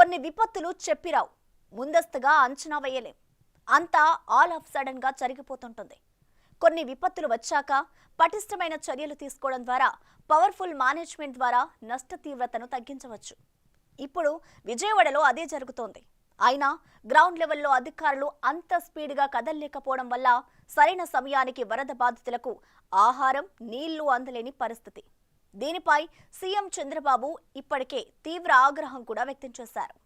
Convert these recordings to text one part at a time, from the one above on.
కొన్ని విపత్తులు చెప్పిరావు, ముందస్తుగా అంచనా వేయలేం. అంతా ఆల్ ఆఫ్ సడన్ గా జరిగిపోతుంటుంది. కొన్ని విపత్తులు వచ్చాక పటిష్టమైన చర్యలు తీసుకోవడం ద్వారా, పవర్ఫుల్ మేనేజ్మెంట్ ద్వారా నష్ట తీవ్రతను తగ్గించవచ్చు. ఇప్పుడు విజయవాడలో అదే జరుగుతోంది. అయినా గ్రౌండ్ లెవెల్లో అధికారులు అంత స్పీడ్గా కదలలేకపోవడం వల్ల సరైన సమయానికి వరద బాధితులకు ఆహారం, నీళ్లు అందలేని పరిస్థితి. దీనిపై సీఎం చంద్రబాబు ఇప్పటికే తీవ్ర ఆగ్రహం కూడా వ్యక్తం చేశారు.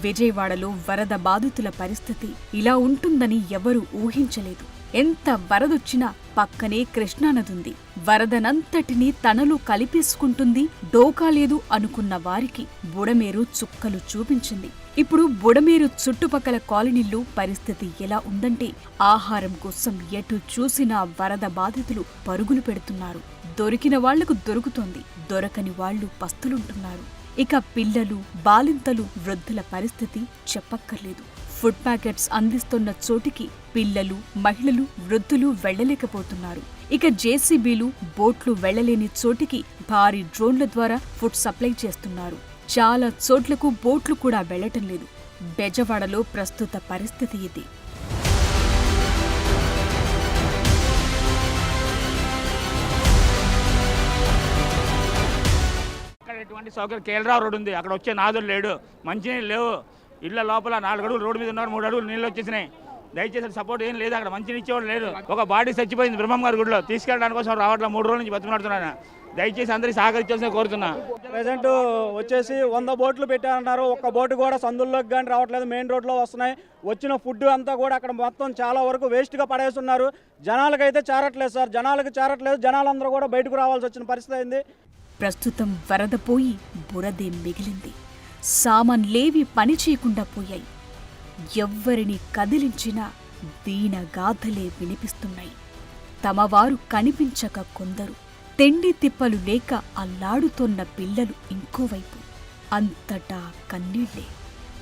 విజయవాడలో వరద బాధితుల పరిస్థితి ఇలా ఉంటుందని ఎవరూ ఊహించలేదు. ఎంత వరదొచ్చినా పక్కనే కృష్ణానదుంది. వరదనంతటినీ తనలో కలిపేసుకుంటుంది, డోకాలేదు అనుకున్న వారికి బుడమేరు చుక్కలు చూపించింది. ఇప్పుడు బుడమేరు చుట్టుపక్కల కాలనీల్లో పరిస్థితి ఎలా ఉందంటే, ఆహారం కోసం ఎటు చూసినా వరద బాధితులు పరుగులు పెడుతున్నారు. దొరికిన వాళ్లకు దొరుకుతోంది, దొరకని వాళ్లు పస్తులుంటున్నారు. ఇక పిల్లలు, బాలింతలు, వృద్ధుల పరిస్థితి చెప్పక్కర్లేదు. ఫుడ్ ప్యాకెట్స్ అందిస్తున్న చోటికి పిల్లలు, మహిళలు, వృద్ధులు వెళ్లలేకపోతున్నారు. ఇక జేసీబీలు, బోట్లు వెళ్లలేని చోటికి భారీ డ్రోన్ల ద్వారా ఫుడ్ సప్లై చేస్తున్నారు. చాలా చోట్లకు బోట్లు కూడా వెళ్లటం లేదు. బెజవాడలో ప్రస్తుత పరిస్థితి ఇది. ఎటువంటి సౌకర్యం కేరళ రోడ్డు ఉంది, అక్కడ వచ్చే నాదులు లేడు, మంచినీళ్ళు లేవు. ఇళ్ల లోపల 4 అడుగులు రోడ్డు మీద ఉన్నారు, 3 అడుగులు నీళ్ళు వచ్చేసినాయి. దయచేసి సపోర్ట్ ఏం లేదు, అక్కడ మంచిని ఇచ్చేవాడు లేదు. ఒక బాడీ చచ్చిపోయింది బ్రహ్మం గారి గుడిలో, తీసుకెళ్ళడానికి కోసం రావట్లేదు. 3 రోజుల నుంచి బతిమలాడుతున్నాను. దయచేసి అందరికీ సహకరించాల్సిన కోరుతున్నా. ప్రజెంట్ వచ్చేసి 100 బోట్లు పెట్టారన్నారు. ఒక్క బోటు కూడా సందుల్లోకి కానీ రావట్లేదు, మెయిన్ రోడ్లో వస్తున్నాయి. వచ్చిన ఫుడ్ అంతా కూడా అక్కడ మొత్తం చాలా వరకు వేస్ట్గా పడేస్తున్నారు. జనాలకైతే చేరట్లేదు సార్, జనాలకు చేరట్లేదు. జనాలందరూ కూడా బయటకు రావాల్సి వచ్చిన పరిస్థితి అయింది. ప్రస్తుతం వరద పోయి బురదే మిగిలింది. సామాన్లేవి పని చేయకుండా పోయాయి. ఎవ్వరిని కదిలించినా దీనగాథలే వినిపిస్తున్నాయి. తమవారు కనిపించక కొందరు, తిండి తిప్పలు లేక అల్లాడుతోన్న పిల్లలు ఇంకోవైపు. అంతటా కన్నీళ్లే.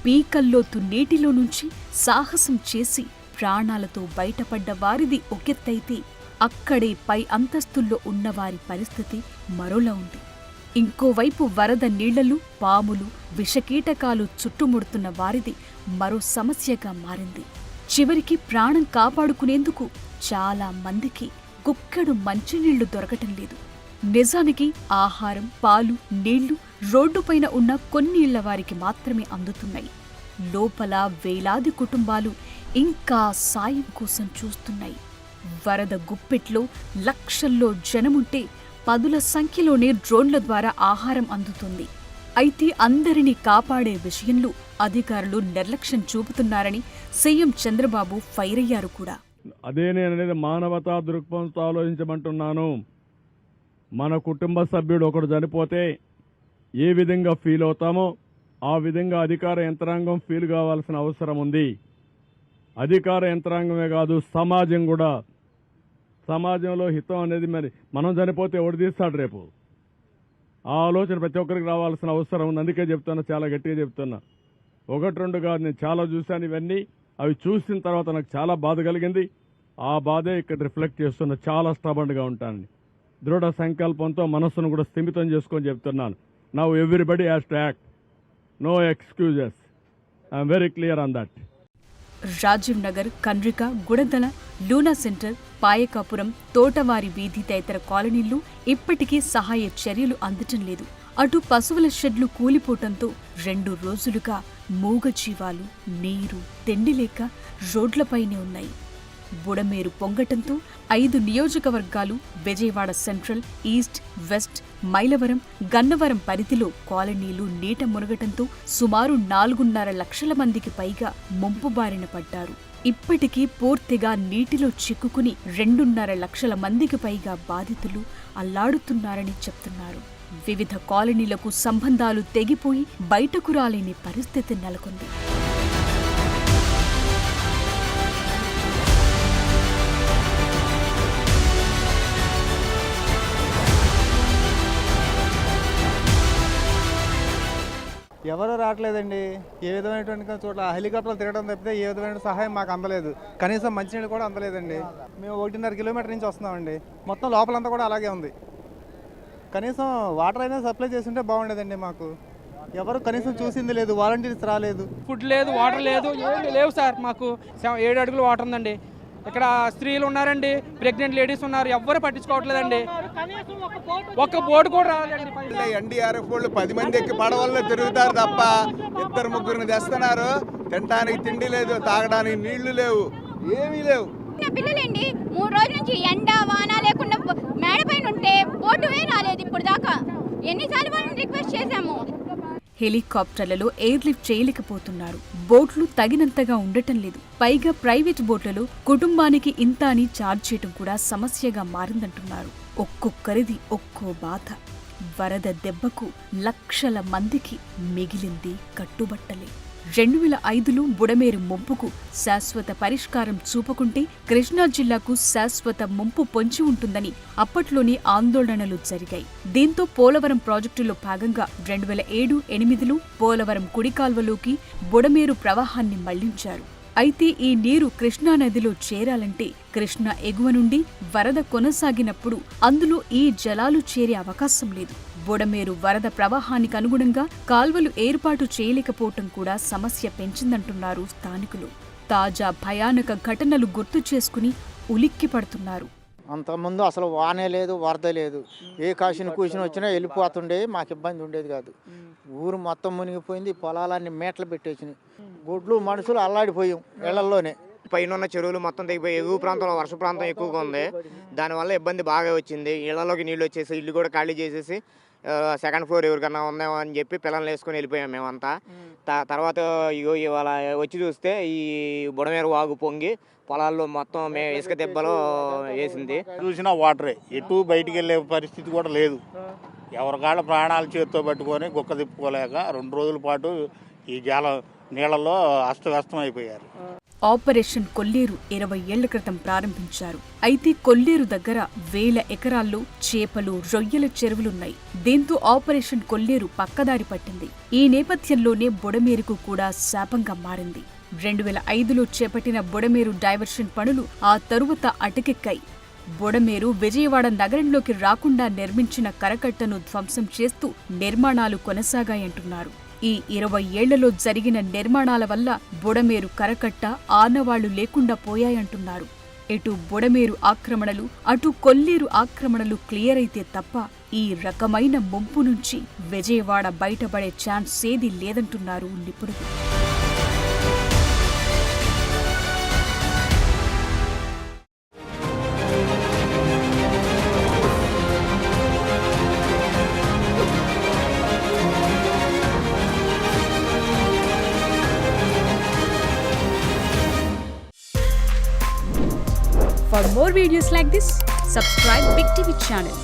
పీకల్లోతు నీటిలో నుంచి సాహసం చేసి ప్రాణాలతో బయటపడ్డ వారిది ఒకెత్తైతే, అక్కడే పై అంతస్తుల్లో ఉన్నవారి పరిస్థితి మరోలా ఉంది. ఇంకోవైపు వరద నీళ్లలు, పాములు, విషకీటకాలు చుట్టుముడుతున్న వారిది మరో సమస్యగా మారింది. చివరికి ప్రాణం కాపాడుకునేందుకు చాలా మందికి గుక్కెడు మంచినీళ్లు దొరకటం లేదు. నిజానికి ఆహారం, పాలు, నీళ్లు రోడ్డుపైన ఉన్న కొన్ని ఇళ్ల వారికి మాత్రమే అందుతున్నాయి. లోపల వేలాది కుటుంబాలు ఇంకా సాయం కోసం చూస్తున్నాయి. వరద గుప్పెట్లో లక్షల్లో జనముంటే 10ల సంఖ్యలోనే డ్రోన్ల ద్వారా ఆహారం అందుతుంది. అయితే అందరినీ కాపాడే విషయంలో అధికారులు నిర్లక్ష్యం చూపుతున్నారని సీఎం చంద్రబాబు ఫైర్ అయ్యారు కూడా. అదే నేననేది మానవతా దృక్పథంతో ఆలోచించమంటున్నాను. మన కుటుంబ సభ్యుడు ఒకడు చనిపోతే ఏ విధంగా ఫీల్ అవుతామో ఆ విధంగా అధికార యంత్రాంగం ఫీల్ కావాల్సిన అవసరం ఉంది. అధికార యంత్రాంగమే కాదు, సమాజం కూడా. సమాజంలో హితం అనేది మరి మనం చనిపోతే ఎవడు తీస్తాడు రేపు? ఆ ఆలోచన ప్రతి ఒక్కరికి రావాల్సిన అవసరం ఉంది. అందుకే చెప్తున్నా, చాలా గట్టిగా చెప్తున్నా. 1-2 కాదు, నేను చాలా చూశాను ఇవన్నీ. అవి చూసిన తర్వాత నాకు చాలా బాధ కలిగింది. ఆ బాధే ఇక్కడ రిఫ్లెక్ట్ చేస్తున్నా. చాలా స్టబర్న్గా ఉంటానని దృఢ సంకల్పంతో మనస్సును కూడా స్థిమితం చేసుకొని చెప్తున్నాను. Now everybody has to act, no excuses. I'm very clear on that. Rajiv Nagar, Kandrika, Gunadala, Luna centre, Payakapuram, Thotavari Veedhi తదితర కాలనీల్లో ఇప్పటికీ సహాయ చర్యలు అందటం లేదు. అటు పశువుల షెడ్లు కూలిపోవటంతో 2 రోజులుగా మూగజీవాలు నీరు, తిండి లేక రోడ్లపైనే ఉన్నాయి. బుడమేరు పొంగటంతో 5 నియోజకవర్గాలు, Vijayawada central, east, west, Mylavaram, Gannavaram పరిధిలో కాలనీలు నీట మునగటంతో సుమారు 4.5 లక్షల మందికి పైగా ముంపు బారిన పడ్డారు. ఇప్పటికీ పూర్తిగా నీటిలో చిక్కుకుని 2.5 లక్షల మందికి పైగా బాధితులు అల్లాడుతున్నారని చెప్తున్నారు. వివిధ కాలనీలకు సంబంధాలు తెగిపోయి బయటకు రాలేని పరిస్థితి నెలకొంది. ఎవరు రావట్లేదండి. ఏ విధమైనటువంటి చోట్ల హెలికాప్టర్లు తిరగడం తప్పితే ఏ విధమైన సహాయం మాకు అందలేదు. కనీసం మంచినీళ్ళు కూడా అందలేదండి. మేము 1.5 కిలోమీటర్ నుంచి వస్తున్నామండి. మొత్తం లోపలంతా కూడా అలాగే ఉంది. కనీసం వాటర్ అయినా సప్లై చేస్తుంటే బాగుండేదండి. మాకు ఎవరు కనీసం చూసింది లేదు, వాలంటీర్స్ రాలేదు. ఫుడ్ లేదు, వాటర్ లేదు, ఏమి లేవు సార్. మాకు 7 అడుగులు వాటర్ ఉందండి. ఇక్కడ స్త్రీలు ఉన్నారండి, ప్రెగ్నెంట్ లేడీస్ ఉన్నారు, ఎవ్వరు పట్టించుకోవట్లేదండి. ఒక్క బోటు కూడా రాలేదండి. ఎన్డీఆర్ఎఫ్ వాళ్ళు 10 మంది ఎక్కి పడవల్లో తిరుగుతారు తప్ప 2-3 తెస్తున్నారు. తినడానికి తిండి లేదు, తాగడానికి నీళ్లు లేవు, ఏమీ లేవు. పిల్లలండి 3 రోజుల నుంచి ఎండ వాన లేకుండా మేడ పైన ఉంటే బోటువే రాలేదు ఇప్పుడు దాకా. ఎన్నిసార్లు వాళ్ళని రిక్వెస్ట్ చేశాము. హెలికాప్టర్లలో ఎయిర్ లిఫ్ట్ చేయలేకపోతున్నారు. బోట్లు తగినంతగా ఉండటం లేదు. పైగా ప్రైవేట్ బోట్లలో కుటుంబానికి ఇంత అని ఛార్జ్ చేయటం కూడా సమస్యగా మారిందంటున్నారు. ఒక్కొక్కరిది ఒక్కో బాధ. వరద దెబ్బకు లక్షల మందికి మిగిలింది కట్టుబట్టలే. 2005లో బుడమేరు ముంపుకు శాశ్వత పరిష్కారం చూపకుంటే కృష్ణా జిల్లాకు శాశ్వత ముంపు పొంచి ఉంటుందని అప్పట్లోనే ఆందోళనలు జరిగాయి. దీంతో పోలవరం ప్రాజెక్టులో భాగంగా 2007-8లో పోలవరం కుడికాల్వలోకి బుడమేరు ప్రవాహాన్ని మళ్లించారు. అయితే ఈ నీరు కృష్ణానదిలో చేరాలంటే కృష్ణా ఎగువ నుండి వరద కొనసాగినప్పుడు అందులో ఈ జలాలు చేరే అవకాశం లేదు. బుడమేరు వరద ప్రవాహానికి అనుగుణంగా కాల్వలు ఏర్పాటు చేయలేకపోవటం కూడా సమస్య పెంచిందంటున్నారు స్థానికులు. తాజా భయానక ఘటనలు గుర్తు చేసుకుని ఉలిక్కి పడుతున్నారు. అంతకుముందు అసలు వానే లేదు, వరద లేదు. ఏ కాసిన కూసిన వచ్చినా వెళ్ళిపోతుండే, మాకు ఇబ్బంది ఉండేది కాదు. ఊరు మొత్తం మునిగిపోయింది, పొలాలన్నీ మేటలు పెట్టేసినాయి. గుడ్లు మనుషులు అల్లాడిపోయాం ఇళ్లలోనే. పైన ఉన్న చెరువులు మొత్తం తెగిపోయి ఎగువ ప్రాంతంలో వర్ష ప్రాంతం ఎక్కువగా ఉంది. దానివల్ల ఇబ్బంది బాగా వచ్చింది. ఇళ్లలోకి నీళ్ళు వచ్చేసి ఇల్లు కూడా ఖాళీ చేసేసి 2nd ఫ్లోర్ ఎవరికన్నా ఉందేమో అని చెప్పి పిల్లల్ని వేసుకొని వెళ్ళిపోయాం మేమంతా. తర్వాత ఇవాళ వచ్చి చూస్తే ఈ బుడమేరు వాగు పొంగి పొలాల్లో మొత్తం ఇసుక దెబ్బలో వేసింది. చూసినా వాటరే, ఎటు బయటికి వెళ్ళే పరిస్థితి కూడా లేదు. ఎవరికాళ్ళ ప్రాణాలు చేతితో పట్టుకొని గుక్క తిప్పుకోలేక 2 రోజుల పాటు ఈ నీళ్లలో అస్తవ్యస్తం అయిపోయారు. ఆపరేషన్ కొల్లేరు 20 ఏళ్ల క్రితం ప్రారంభించారు. అయితే కొల్లేరు దగ్గర 1000 ఎకరాల్లో చేపలు, రొయ్యల చెరువులున్నాయి. దీంతో ఆపరేషన్ కొల్లేరు పక్కదారి పట్టింది. ఈ నేపథ్యంలోనే బుడమేరుకు కూడా శాపంగా మారింది. 2005లో చేపట్టిన బుడమేరు డైవర్షన్ పనులు ఆ తరువాత అటకెక్కాయి. బుడమేరు విజయవాడ నగరంలోకి రాకుండా నిర్మించిన కరకట్టను ధ్వంసం చేస్తూ నిర్మాణాలు కొనసాగాయంటున్నారు. ఈ 20 ఏళ్లలో జరిగిన నిర్మాణాల వల్ల బుడమేరు కరకట్ట ఆనవాళ్లు లేకుండా పోయాయంటున్నారు. ఇటు బుడమేరు ఆక్రమణలు, అటు కొల్లేరు ఆక్రమణలు క్లియర్ అయితే తప్ప ఈ రకమైన ముంపు నుంచి విజయవాడ బయటపడే ఛాన్స్ ఏదీ లేదంటున్నారు నిపుణులు. For more videos like this, subscribe Big TV channel.